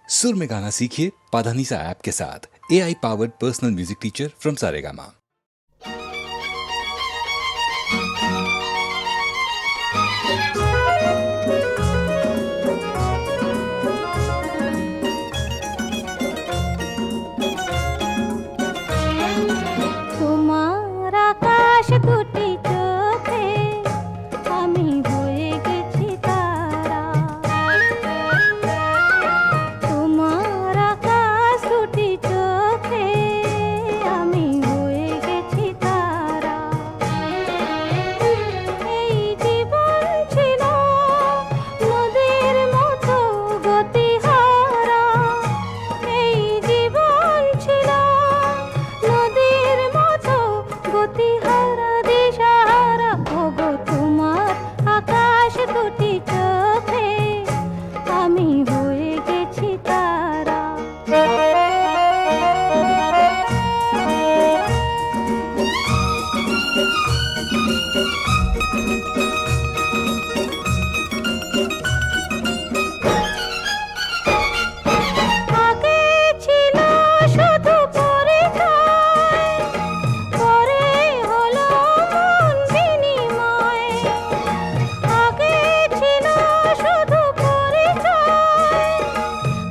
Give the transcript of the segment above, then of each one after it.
सुर में गाना सीखिए पाधानीसा ऐप के साथ। AI powered personal music teacher from Saregama. তোমার আকাশ দুটি চোখে আমি হয়ে গেছি তারা। তোমার আকাশ দুটি চোখে আমি হয়ে গেছি তারা। এই জীবন ছিল নদীর মতো গতিহারা। এই জীবন ছিল নদীর মতো গতিহারা দিশাহারা। ওগো তোমার আকাশ দুটি চোখে আমি হয়ে গেছি তারা। আগে ছিল শুধু পরিচয়, পরে হলো মন বিনিময়। আগে ছিল শুধু পরিচয়,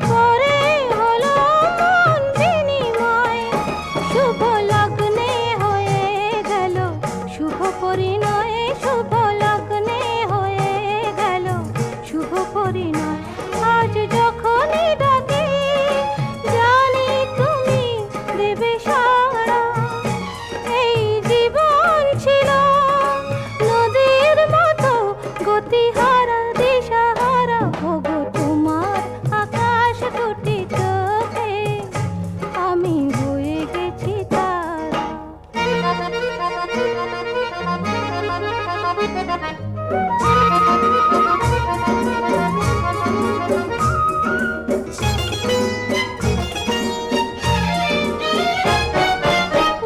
পরে হলো মন বিনিময়। শুভ লগ্নে হয়ে গেল শুভ পরিণয়। শুভ লগ্নে হয়ে গেল শুভ পরিণয়। আজ যখনই ডাকি জানি তুমি দেবে সাড়া। এই জীবন ছিল নদীর মতো গতিহারা দিশাহারা। ওগো তোমার আকাশ দুটি চোখে আমি হয়ে গেছি তারা।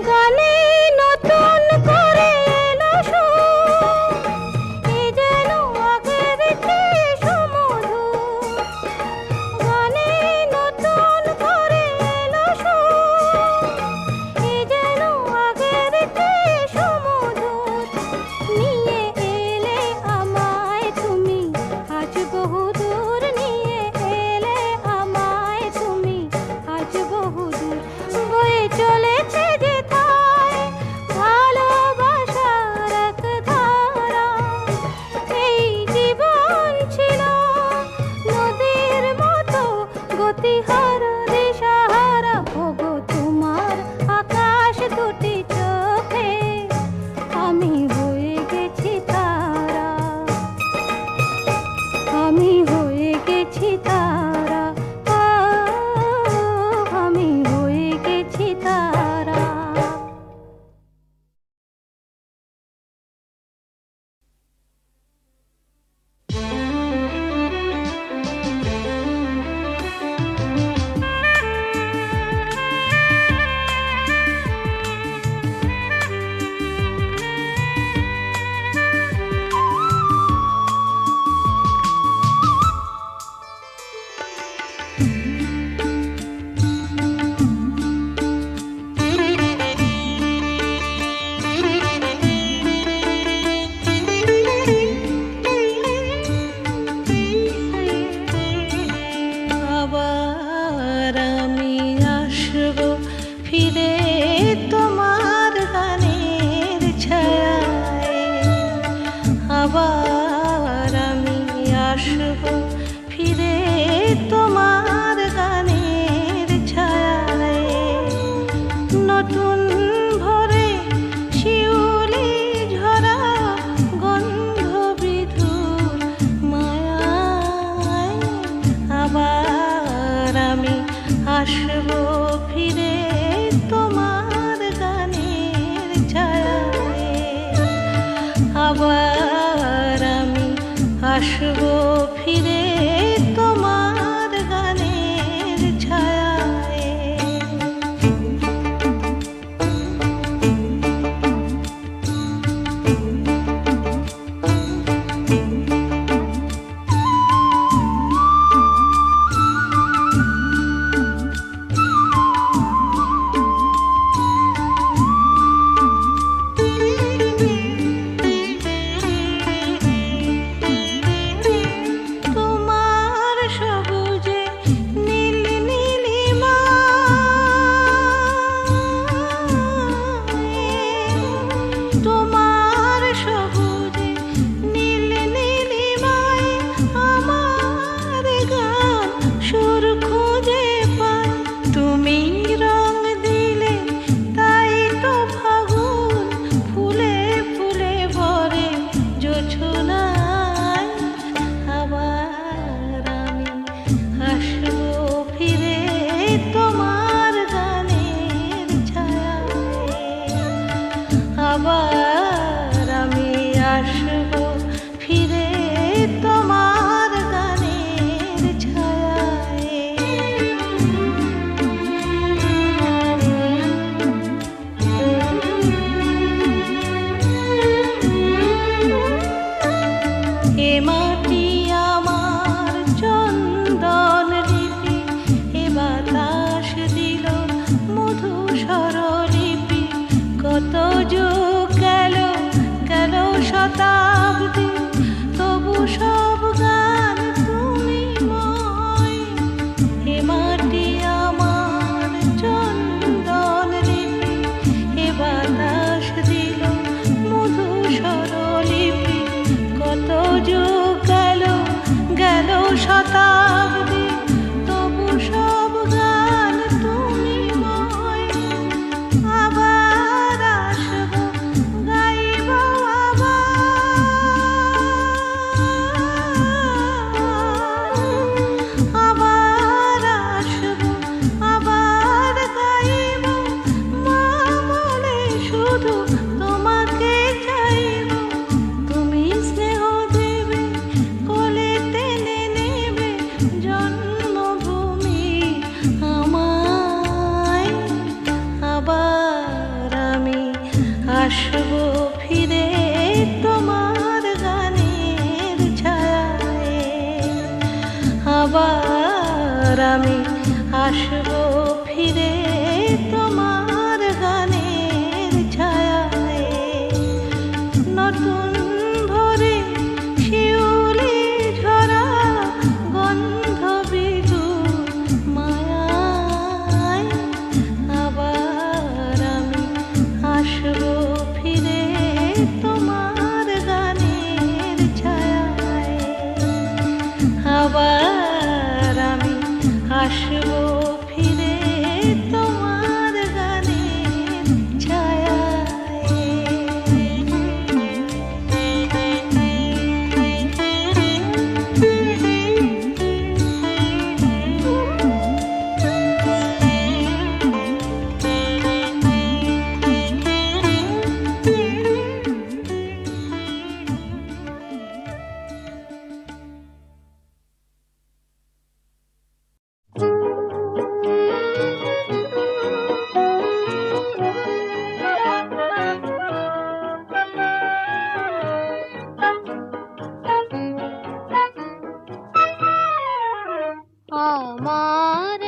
গানে নতুন করে এলো সুর, এ যেন আগের চেয়ে সুমধুর। গানে নতুন করে এলো সুর, এ যেন আগের চেয়ে সুমধুর। নিয়ে এলে আমায় তুমি আজ বহুদূর। নিয়ে এলে আমায় তুমি আজ বহুদূর। বয়ে চলেছে যেথায় ভালোবাসার এক ধারা। এই জীবন ছিল নদীর মতো গতিহারা দিশাহারা। ওগো তোমার আকাশ দুটি চোখে আমি হয়ে গেছি তারা। আমি হয়ে গেছি তারা। আমি হয়ে গেছি তারা। আবার আমি আসবো ফিরে তোমার গানের ছায়ায়। আবার আমি আসবো ফিরে তোমার গানের ছায়ায়। নতুন ভোরে শিউলি ঝরা গন্ধ বিধুর মায়ায়। আবার আমি আসবো ফিরে তোমার গানের ছায়ায়। আবার আমি আসবো ফিরে তোমার গানের ছায়ায়। আবার আমি আসবো ফিরে তোমার গানের ছায়ায়। নতুন ভোরে শিউলি ঝরা গন্ধ বিদুর মায়ায়, আবার আমি আসবো ফিরে তোমার গানের ছায়ায়। আবার আমি আসবো ফিরে তোমার গানের আমার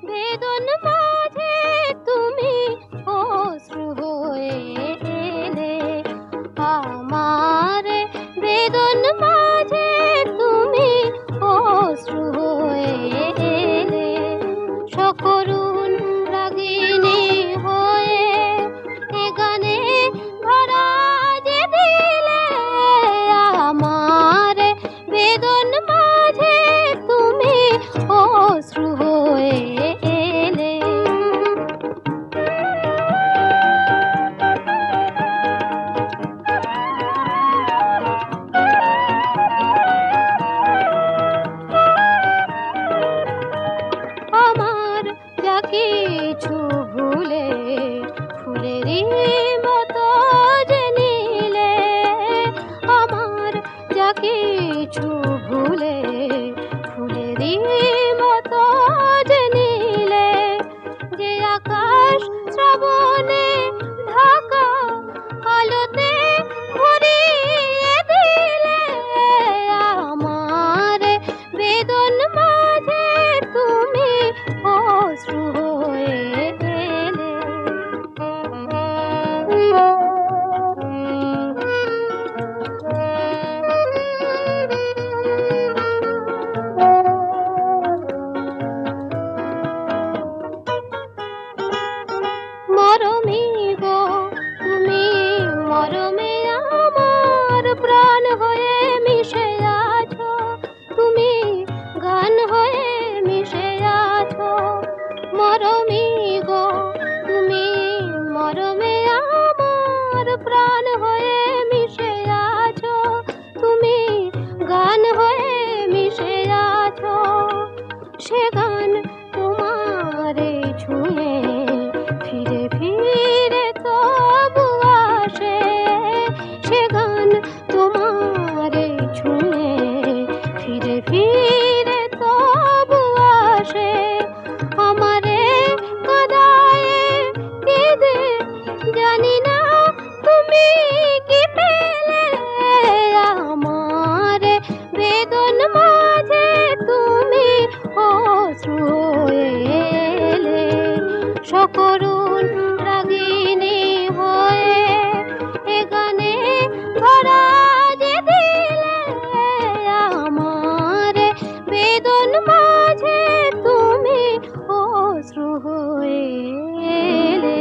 বেদন মাঝে তুমি অশ্রু হয়ে এলে, আমার বেদন মাঝে তুমি অশ্রু হয়ে এলে, সকরুণ রাগিনী হয়ে এ গানে ভরা যে দিলে, আমার বেদন মাঝে তুমি অশ্রু হয়ে এলে। আমার যা কিছু ভুলে ফুলেরই মতো যে নিলে, আমার যা কিছু ভুলে ফুলেরই মতো যে নিলে, যে আকাশ শ্রাবণে ঢাকা আলোতে ভরিয়ে দিলে, আমার বেদন মাঝে তুমি অশ্রু হয়ে এলে। মরমী গো তুমি মরমে আমার প্রাণ হয়ে মিশে আছো, তুমি গান হয়ে মিশে আছো। মরমী গো তুমি মরমে আমার প্রাণ হয়ে মিশে আছো, তুমি গান হয়ে মিশে আছো। সে গান তোমারে ছুঁয়ে ফিরে ফিরে তবু আসে, সে গান তোমারে ছুঁয়ে ফিরে ফিরে তবু আসে। আমারে কাদায় কেঁদে জানি না তুমি কি পেলে, আমার বেদন মাঝে তুমি অশ্রু হয়ে এলে, সকরুণ রাগিনী হয়ে এ গানে ভরা যে দিলে, আমার বেদন মাঝে তুমি অশ্রু হয়ে এলে।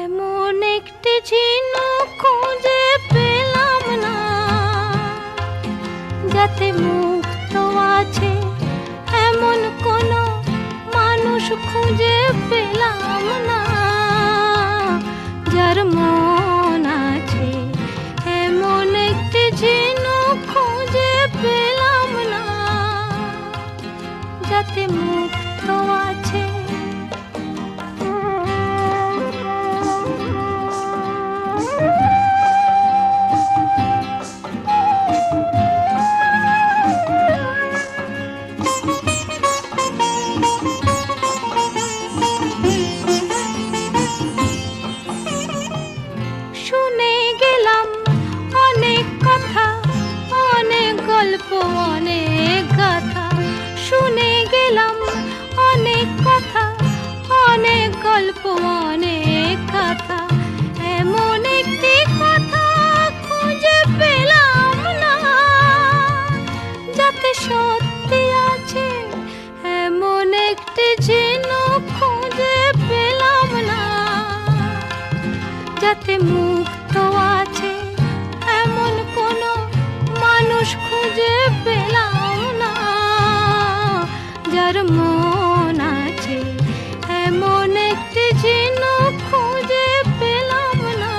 এমন একটি ঝিনুক খুঁজে পেলাম না, যাতে মুক্ত আছে এমন কোনো মানুষ খুঁজে পেলাম না, যার মন আছে এমন একটি ঝিনুক খুঁজে পেলাম না, যাতে মুক্ত আছে যাতে মুক্ত আছে এমন কোনো মানুষ খুঁজে পেলাম না, যার মন আছে এমন একটি ঝিনুক খুঁজে পেলাম না।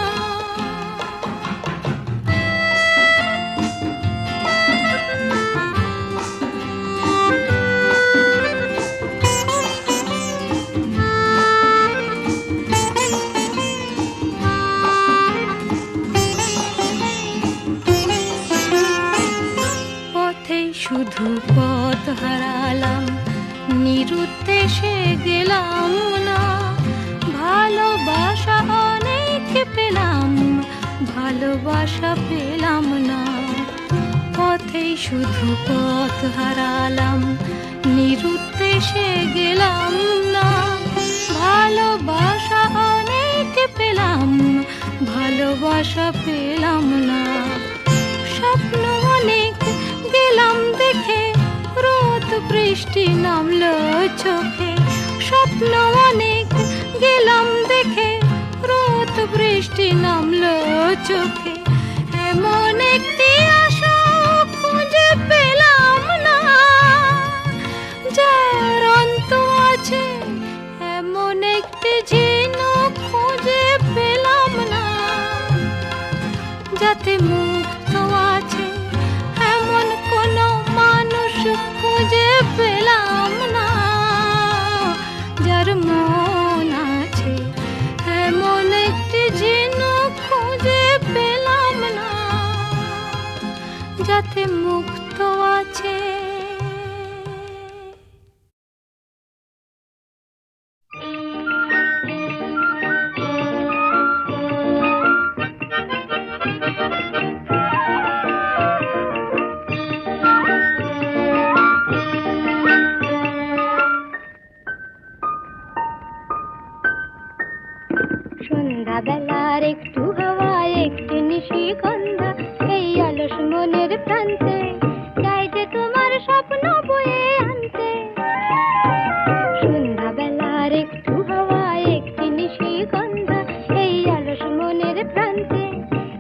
পথেই শুধু পথ হারালাম, নিরুদ্দেশে গেলাম না, ভালোবাসা অনেক পেলাম, ভালোবাসা পেলাম না। পথেই শুধু পথ হারালাম, নিরুদ্দেশে গেলাম না, ভালোবাসা অনেক পেলাম, ভালোবাসা পেলাম না। স্বপ্ন অনেক গেলাম দেখে, রোদ বৃষ্টি নামলো চোখে। স্বপ্ন অনেক গেলাম দেখে, রোদ বৃষ্টি নামলো চোখে। এমন একটি আশা খুঁজে পেলাম না, যার অন্ত আছে এমন একটি ঝিনুক খুঁজে পেলাম না, যাতে মুক্ত আছে এমন কোনো মানুষ খুঁজে পেলাম না, যার মন আছে এমন একটি ঝিনুক খুঁজে পেলাম না, যাতে মুক্ত আছে। সন্ধ্যাবেলার একটু হাওয়া, একটু নিশিগন্ধা, এই অলস মনের প্রান্তে চাই যে তোমার স্বপ্ন বয়ে আনতে। সন্ধ্যাবেলার একটু হাওয়া, একটু নিশিগন্ধা, এই অলস মনের প্রান্তে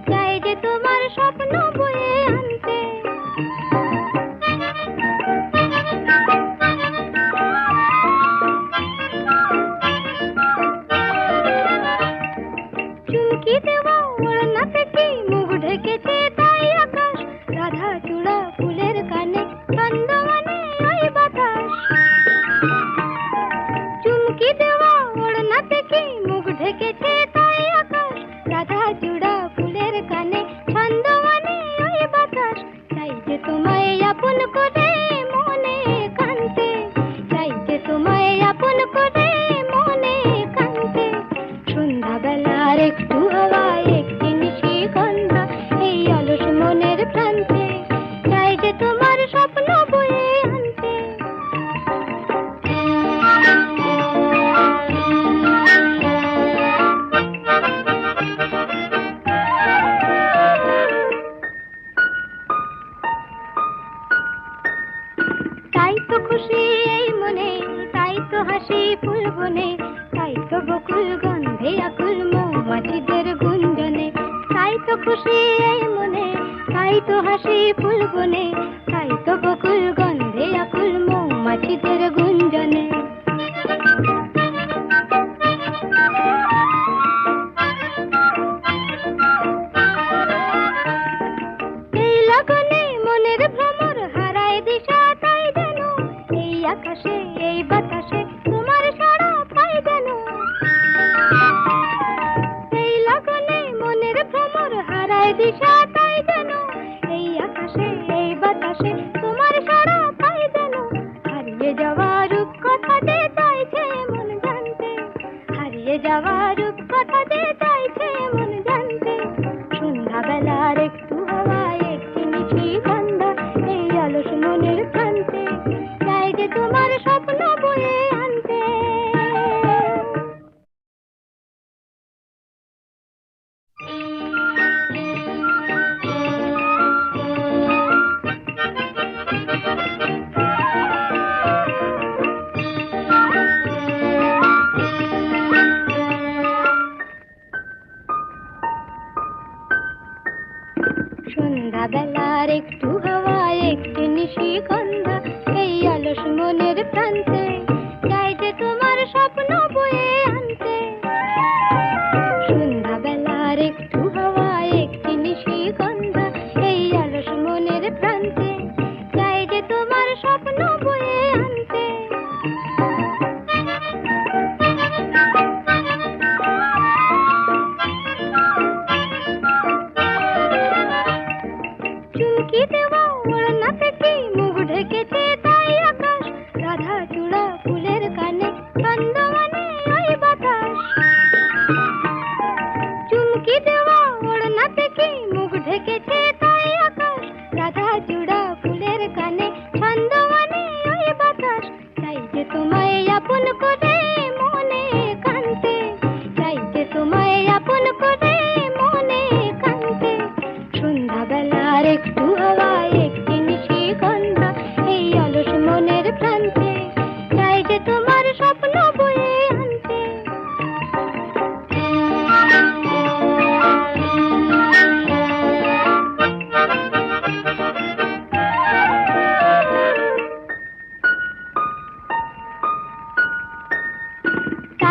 চাই যে তোমার স্বপ্ন বয়ে আনতে। চুমকি দেওয়া ওড়না থেকে মুখ ঢেকেছে তাই আকাশ, রাধা চূড়া ফুলের কানে ছন্দমানে ওই বাতাস। চুমকি দেওয়া ওড়না থেকে মুখ ঢেকেছে তাই আকাশ, রাধা চূড়া ফুলের কানে ছন্দমানে ওই বাতাস। চাই যে তোমায় আপন করে মনে কানতে, চাই যে তোমায় আপন করে মনে কানতে। সন্ধ্যাবেলার একটু হাওয়া, একটি নিশিগন্ধা, এই অলস মনের প্রান্তে চাই যে তোমার স্বপ্ন বয়ে আনতে। তাই তো খুশি এই মনে, তাই তো হাসি ফুল বনে, তাই তো বকুল গন্ধে আকুল মৌমাছিদের গুঞ্জনে। তাই তো খুশি এই মনে, তাই তো হাসি ফুল বনে, তাই তো বকুল গন্ধে আকুল মৌমাছিদের গুঞ্জনে। এই লগনে মনের ভ্রমর হারায় দিশা, তাই যেন এই আকাশে এই বাতাসে তোমার সাড়া পাই যেন। এই লগনে মনের ভ্রমর হারায় দিশা, তাই যেন এই আকাশে এই বাতাসে তোমার সাড়া পাই যেন। হারিয়ে যাওয়া রূপ কথা যে চাইছে মন জানতে, হারিয়ে যাওয়া রূপ কথা যে চাইছে মন জানতে। সন্ধ্যাবেলার একটু হাওয়া, একটি নিশিগন্ধা, এই অলস মনের প্রান্তে চাই যে তোমার স্বপ্ন বয়ে আনতে।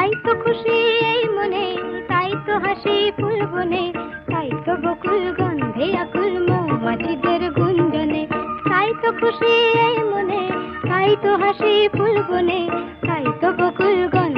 তাই তো খুশি এই মনে, তাই তো হাসি ফুল বনে, তাই তো বকুল গন্ধে আকুল মৌমাছিদের গুঞ্জনে। তাই তো খুশি এই মনে, তাই তো হাসি ফুল বনে, তাই তো বকুল গন্ধে